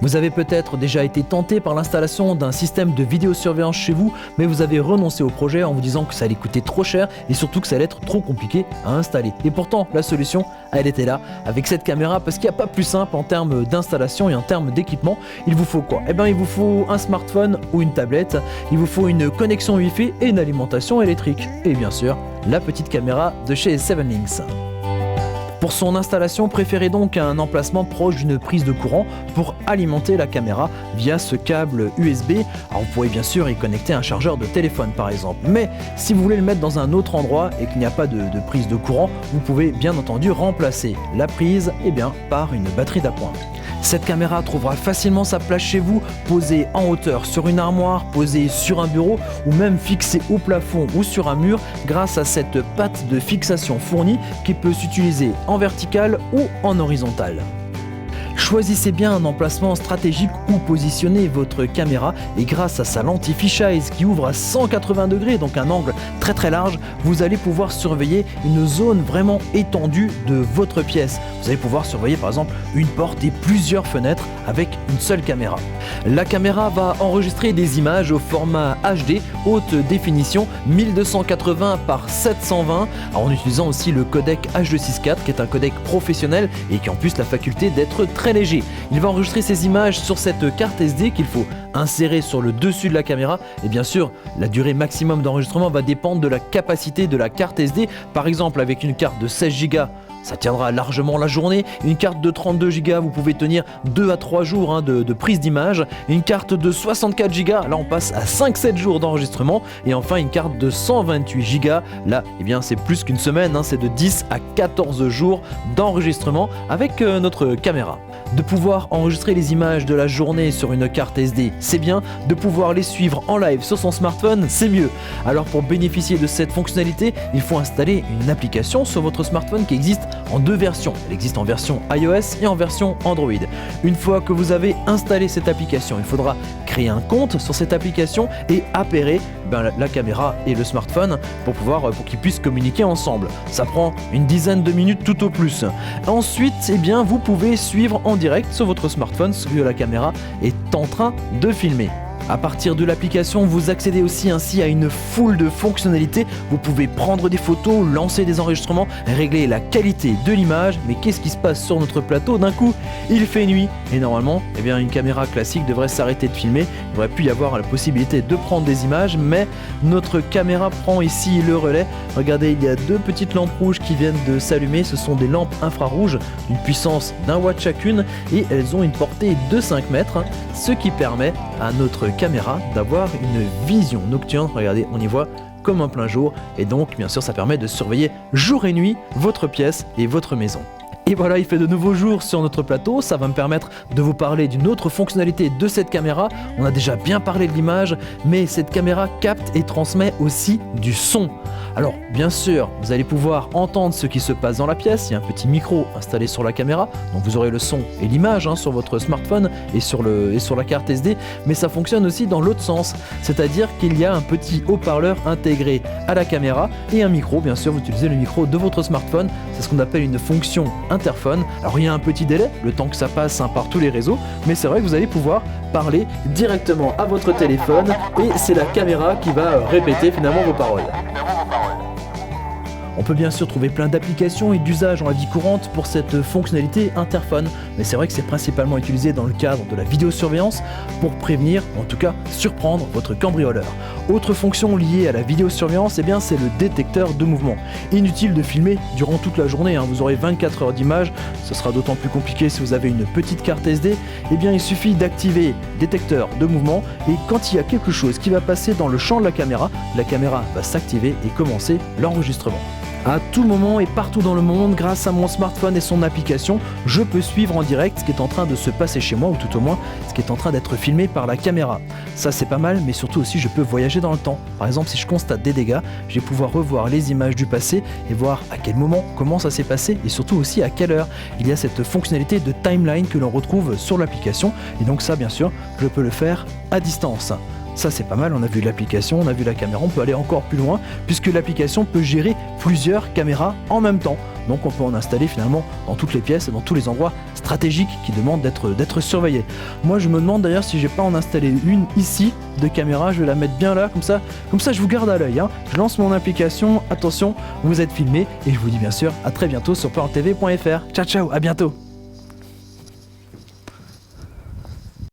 Vous avez peut-être déjà été tenté par l'installation d'un système de vidéosurveillance chez vous, mais vous avez renoncé au projet en vous disant que ça allait coûter trop cher et surtout que ça allait être trop compliqué à installer. Et pourtant, la solution, elle était là, avec cette caméra, parce qu'il n'y a pas plus simple en termes d'installation et en termes d'équipement. Il vous faut quoi? Eh bien, il vous faut un smartphone ou une tablette, il vous faut une connexion Wi-Fi et une alimentation électrique. Et bien sûr, la petite caméra de chez 7Links. Pour son installation, préférez donc un emplacement proche d'une prise de courant pour alimenter la caméra via ce câble USB. Alors vous pourrez bien sûr y connecter un chargeur de téléphone par exemple, mais si vous voulez le mettre dans un autre endroit et qu'il n'y a pas de prise de courant, vous pouvez bien entendu remplacer la prise par une batterie d'appoint. Cette caméra trouvera facilement sa place chez vous, posée en hauteur sur une armoire, posée sur un bureau ou même fixée au plafond ou sur un mur grâce à cette patte de fixation fournie qui peut s'utiliser en vertical ou en horizontal. Choisissez bien un emplacement stratégique où positionner votre caméra et grâce à sa lentille fisheye qui ouvre à 180 degrés, donc un angle très large, vous allez pouvoir surveiller une zone vraiment étendue de votre pièce. Vous allez pouvoir surveiller par exemple une porte et plusieurs fenêtres avec une seule caméra. La caméra va enregistrer des images au format HD haute définition 1280 par 720 en utilisant aussi le codec H.264 qui est un codec professionnel et qui a en plus la faculté d'être très léger. Il va enregistrer ces images sur cette carte SD qu'il faut insérer sur le dessus de la caméra et bien sûr la durée maximum d'enregistrement va dépendre de la capacité de la carte SD. Par exemple avec une carte de 16 Go, ça tiendra largement la journée. Une carte de 32 Go, vous pouvez tenir 2 à 3 jours de prise d'image. Une carte de 64 Go, là on passe à 5-7 jours d'enregistrement. Et enfin une carte de 128 Go, là c'est plus qu'une semaine, c'est de 10 à 14 jours d'enregistrement avec notre caméra. De pouvoir enregistrer les images de la journée sur une carte SD, c'est bien. De pouvoir les suivre en live sur son smartphone, c'est mieux. Alors pour bénéficier de cette fonctionnalité, il faut installer une application sur votre smartphone qui existe en deux versions. Elle existe en version iOS et en version Android. Une fois que vous avez installé cette application, il faudra créer un compte sur cette application et appairer la caméra et le smartphone pour qu'ils puissent communiquer ensemble. Ça prend une dizaine de minutes tout au plus. Ensuite, vous pouvez suivre en direct sur votre smartphone ce que la caméra est en train de filmer. À partir de l'application, vous accédez aussi ainsi à une foule de fonctionnalités. Vous pouvez prendre des photos, lancer des enregistrements, régler la qualité de l'image. Mais qu'est-ce qui se passe sur notre plateau? D'un coup, il fait nuit et normalement, une caméra classique devrait s'arrêter de filmer. Il aurait pu y avoir la possibilité de prendre des images, mais notre caméra prend ici le relais. Regardez, il y a deux petites lampes rouges qui viennent de s'allumer. Ce sont des lampes infrarouges d'une puissance d'1 watt chacune et elles ont une portée de 5 mètres, ce qui permet à notre caméra d'avoir une vision nocturne. Regardez, on y voit comme en plein jour et donc bien sûr ça permet de surveiller jour et nuit votre pièce et votre maison. Et voilà, il fait de nouveau jour sur notre plateau. Ça va me permettre de vous parler d'une autre fonctionnalité de cette caméra. On a déjà bien parlé de l'image, mais cette caméra capte et transmet aussi du son. Alors, bien sûr, vous allez pouvoir entendre ce qui se passe dans la pièce. Il y a un petit micro installé sur la caméra, donc vous aurez le son et l'image sur votre smartphone et sur la carte SD. Mais ça fonctionne aussi dans l'autre sens, c'est-à-dire qu'il y a un petit haut-parleur intégré à la caméra et un micro. Bien sûr, vous utilisez le micro de votre smartphone. C'est ce qu'on appelle une fonction interphone. Alors il y a un petit délai, le temps que ça passe par tous les réseaux, mais c'est vrai que vous allez pouvoir parler directement à votre téléphone et c'est la caméra qui va répéter finalement vos paroles. On peut bien sûr trouver plein d'applications et d'usages dans la vie courante pour cette fonctionnalité interphone, mais c'est vrai que c'est principalement utilisé dans le cadre de la vidéosurveillance pour prévenir, ou en tout cas surprendre votre cambrioleur. Autre fonction liée à la vidéosurveillance, c'est le détecteur de mouvement. Inutile de filmer durant toute la journée, vous aurez 24 heures d'image, ce sera d'autant plus compliqué si vous avez une petite carte SD. Il suffit d'activer détecteur de mouvement et quand il y a quelque chose qui va passer dans le champ de la caméra va s'activer et commencer l'enregistrement. À tout moment et partout dans le monde, grâce à mon smartphone et son application, je peux suivre en direct ce qui est en train de se passer chez moi, ou tout au moins ce qui est en train d'être filmé par la caméra. Ça c'est pas mal, mais surtout aussi je peux voyager dans le temps. Par exemple, si je constate des dégâts, je vais pouvoir revoir les images du passé et voir à quel moment, comment ça s'est passé et surtout aussi à quelle heure. Il y a cette fonctionnalité de timeline que l'on retrouve sur l'application et donc ça bien sûr, je peux le faire à distance. Ça c'est pas mal, on a vu l'application, on a vu la caméra, on peut aller encore plus loin puisque l'application peut gérer plusieurs caméras en même temps. donc on peut en installer finalement dans toutes les pièces et dans tous les endroits stratégiques qui demandent d'être surveillés. Moi je me demande d'ailleurs si j'ai pas en installé une ici de caméra, je vais la mettre bien là, comme ça je vous garde à l'œil. Je lance mon application, attention, vous êtes filmé, et je vous dis bien sûr à très bientôt sur PowerTV.fr. Ciao ciao, à bientôt.